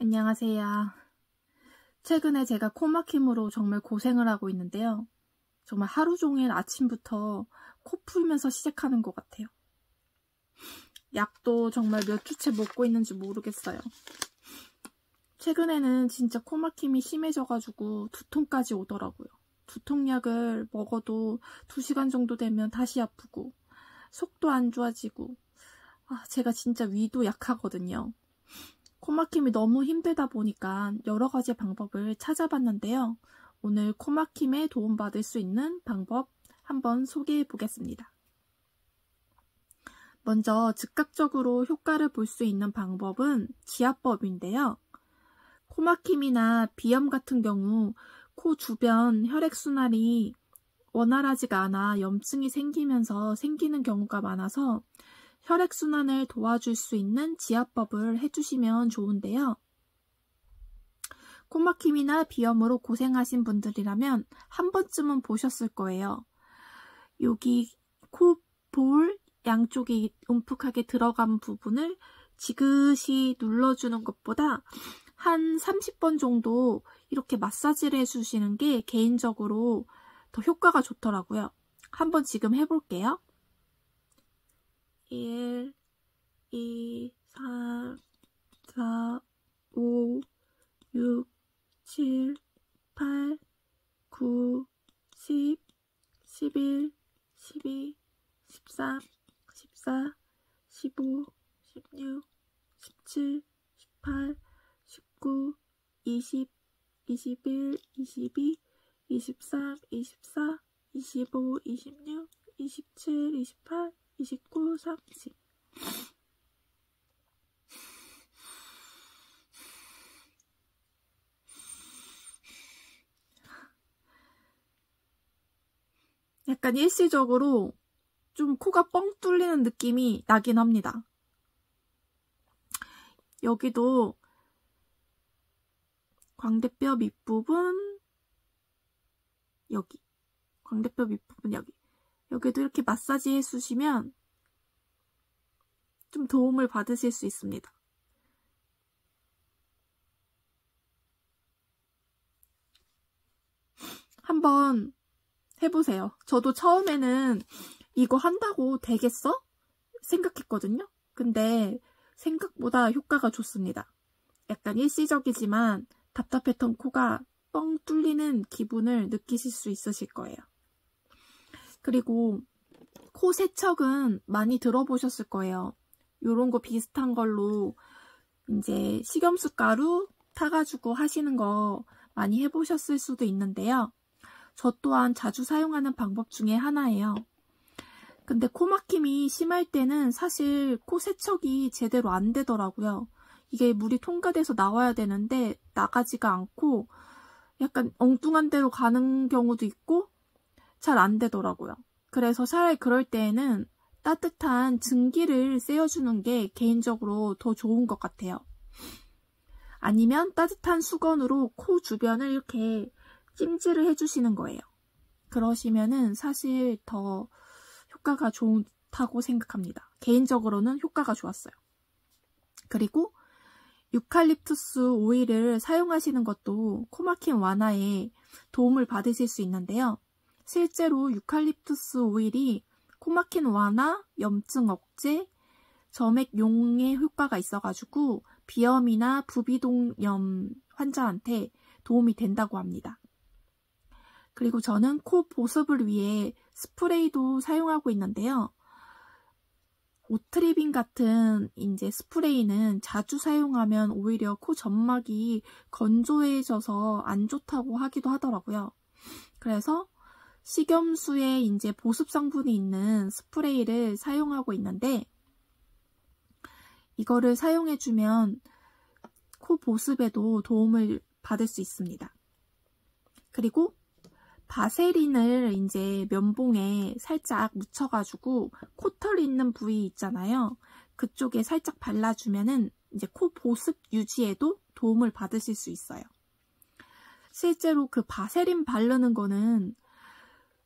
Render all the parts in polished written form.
안녕하세요. 최근에 제가 코막힘으로 정말 고생을 하고 있는데요. 정말 하루 종일 아침부터 코 풀면서 시작하는 것 같아요. 약도 정말 몇 주째 먹고 있는지 모르겠어요. 최근에는 진짜 코막힘이 심해져가지고 두통까지 오더라고요. 두통약을 먹어도 2시간 정도 되면 다시 아프고 속도 안 좋아지고 제가 진짜 위도 약하거든요. 코막힘이 너무 힘들다 보니까 여러 가지 방법을 찾아봤는데요. 오늘 코막힘에 도움받을 수 있는 방법 한번 소개해 보겠습니다. 먼저 즉각적으로 효과를 볼 수 있는 방법은 지압법인데요. 코막힘이나 비염 같은 경우 코 주변 혈액순환이 원활하지가 않아 염증이 생기면서 생기는 경우가 많아서 혈액순환을 도와줄 수 있는 지압법을 해주시면 좋은데요. 코막힘이나 비염으로 고생하신 분들이라면 한 번쯤은 보셨을 거예요. 여기 코 볼 양쪽에 움푹하게 들어간 부분을 지그시 눌러주는 것보다 한 30번 정도 이렇게 마사지를 해주시는 게 개인적으로 더 효과가 좋더라고요. 한번 지금 해볼게요. 1, 2, 3, 4, 5, 6, 7, 8, 9, 10, 11, 12, 13, 14, 15, 16, 17, 18, 19, 20, 21, 22, 23, 24, 25, 26, 27, 28, 29, 30. 약간 일시적으로 좀 코가 뻥 뚫리는 느낌이 나긴 합니다. 여기도 광대뼈 밑부분, 여기. 광대뼈 밑부분 여기. 여기도 이렇게 마사지 해주시면 좀 도움을 받으실 수 있습니다. 한번 해보세요. 저도 처음에는 이거 한다고 되겠어? 생각했거든요. 근데 생각보다 효과가 좋습니다. 약간 일시적이지만 답답했던 코가 뻥 뚫리는 기분을 느끼실 수 있으실 거예요. 그리고 코 세척은 많이 들어보셨을 거예요. 요런 거 비슷한 걸로 이제 식염수 가루 타가지고 하시는 거 많이 해보셨을 수도 있는데요. 저 또한 자주 사용하는 방법 중에 하나예요. 근데 코막힘이 심할 때는 사실 코 세척이 제대로 안 되더라고요. 이게 물이 통과돼서 나와야 되는데 나가지가 않고 약간 엉뚱한 데로 가는 경우도 있고 잘 안 되더라고요. 그래서 차라리 그럴 때에는 따뜻한 증기를 쐬어주는 게 개인적으로 더 좋은 것 같아요. 아니면 따뜻한 수건으로 코 주변을 이렇게 찜질을 해주시는 거예요. 그러시면은 사실 더 효과가 좋다고 생각합니다. 개인적으로는 효과가 좋았어요. 그리고 유칼립투스 오일을 사용하시는 것도 코막힘 완화에 도움을 받으실 수 있는데요. 실제로 유칼립투스 오일이 코막힘 완화, 염증 억제, 점액 용해 효과가 있어가지고 비염이나 부비동염 환자한테 도움이 된다고 합니다. 그리고 저는 코 보습을 위해 스프레이도 사용하고 있는데요. 오트리빈 같은 이제 스프레이는 자주 사용하면 오히려 코 점막이 건조해져서 안 좋다고 하기도 하더라고요. 그래서 식염수에 이제 보습 성분이 있는 스프레이를 사용하고 있는데 이거를 사용해주면 코 보습에도 도움을 받을 수 있습니다. 그리고 바세린을 이제 면봉에 살짝 묻혀가지고 코털 있는 부위 있잖아요. 그쪽에 살짝 발라주면은 이제 코 보습 유지에도 도움을 받으실 수 있어요. 실제로 그 바세린 바르는 거는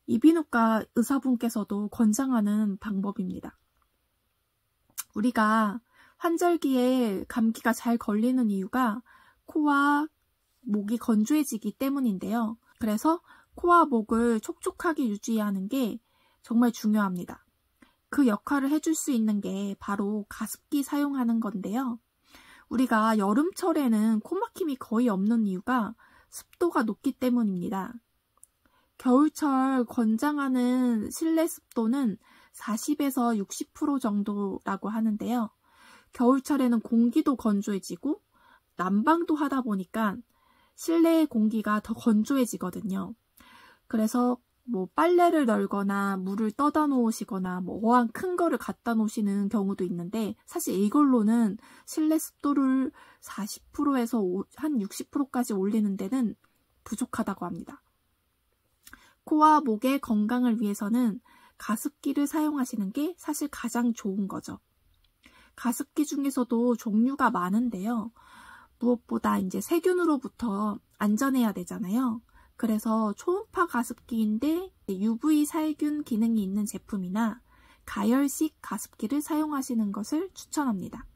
이비인후과 의사분께서도 권장하는 방법입니다. 우리가 환절기에 감기가 잘 걸리는 이유가 코와 목이 건조해지기 때문인데요. 그래서 코와 목을 촉촉하게 유지하는 게 정말 중요합니다. 그 역할을 해줄 수 있는 게 바로 가습기 사용하는 건데요. 우리가 여름철에는 코막힘이 거의 없는 이유가 습도가 높기 때문입니다. 겨울철 권장하는 실내 습도는 40에서 60% 정도라고 하는데요. 겨울철에는 공기도 건조해지고 난방도 하다 보니까 실내의 공기가 더 건조해지거든요. 그래서 빨래를 널거나 물을 떠다 놓으시거나 어항 큰 거를 갖다 놓으시는 경우도 있는데, 사실 이걸로는 실내 습도를 40%에서 한 60%까지 올리는 데는 부족하다고 합니다. 코와 목의 건강을 위해서는 가습기를 사용하시는 게 사실 가장 좋은 거죠. 가습기 중에서도 종류가 많은데요. 무엇보다 이제 세균으로부터 안전해야 되잖아요. 그래서 초음파 가습기인데 UV 살균 기능이 있는 제품이나 가열식 가습기를 사용하시는 것을 추천합니다.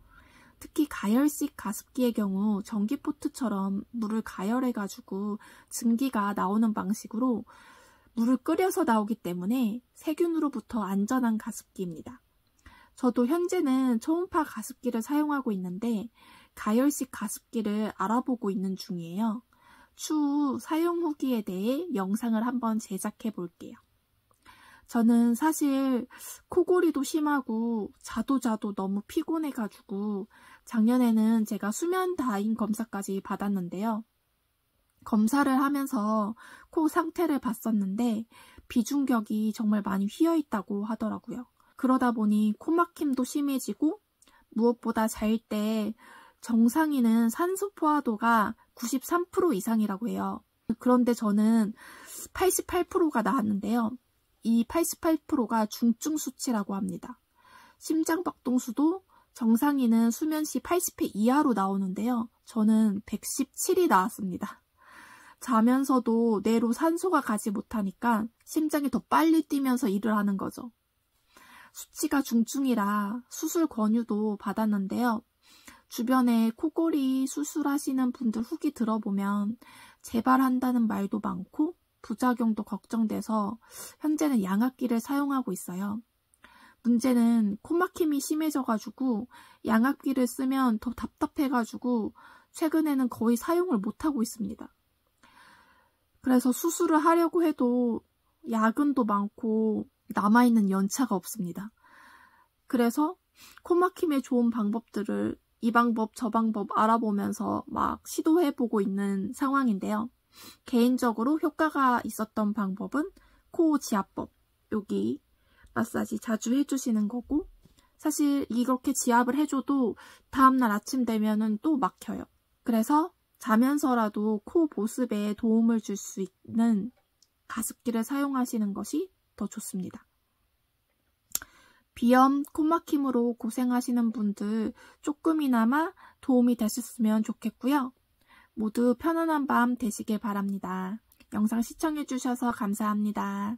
특히 가열식 가습기의 경우 전기포트처럼 물을 가열해가지고 증기가 나오는 방식으로 물을 끓여서 나오기 때문에 세균으로부터 안전한 가습기입니다. 저도 현재는 초음파 가습기를 사용하고 있는데 가열식 가습기를 알아보고 있는 중이에요. 추후 사용 후기에 대해 영상을 한번 제작해 볼게요. 저는 사실 코골이도 심하고 자도 너무 피곤해가지고 작년에는 제가 수면 다인 검사까지 받았는데요. 검사를 하면서 코 상태를 봤었는데 비중격이 정말 많이 휘어있다고 하더라고요. 그러다 보니 코막힘도 심해지고 무엇보다 잘 때 정상인은 산소 포화도가 93% 이상이라고 해요. 그런데 저는 88%가 나왔는데요. 이 88%가 중증 수치라고 합니다. 심장박동수도 정상인은 수면 시 80회 이하로 나오는데요. 저는 117이 나왔습니다. 자면서도 뇌로 산소가 가지 못하니까 심장이 더 빨리 뛰면서 일을 하는 거죠. 수치가 중증이라 수술 권유도 받았는데요. 주변에 코골이 수술하시는 분들 후기 들어보면 재발한다는 말도 많고 부작용도 걱정돼서 현재는 양압기를 사용하고 있어요. 문제는 코막힘이 심해져가지고 양압기를 쓰면 더 답답해가지고 최근에는 거의 사용을 못하고 있습니다. 그래서 수술을 하려고 해도 야근도 많고 남아있는 연차가 없습니다. 그래서 코막힘에 좋은 방법들을 이 방법 저 방법 알아보면서 막 시도해보고 있는 상황인데요. 개인적으로 효과가 있었던 방법은 코 지압법, 여기 마사지 자주 해주시는 거고, 사실 이렇게 지압을 해줘도 다음날 아침 되면은 또 막혀요. 그래서 자면서라도 코 보습에 도움을 줄 수 있는 가습기를 사용하시는 것이 더 좋습니다. 비염, 코막힘으로 고생하시는 분들 조금이나마 도움이 되셨으면 좋겠고요. 모두 편안한 밤 되시길 바랍니다. 영상 시청해주셔서 감사합니다.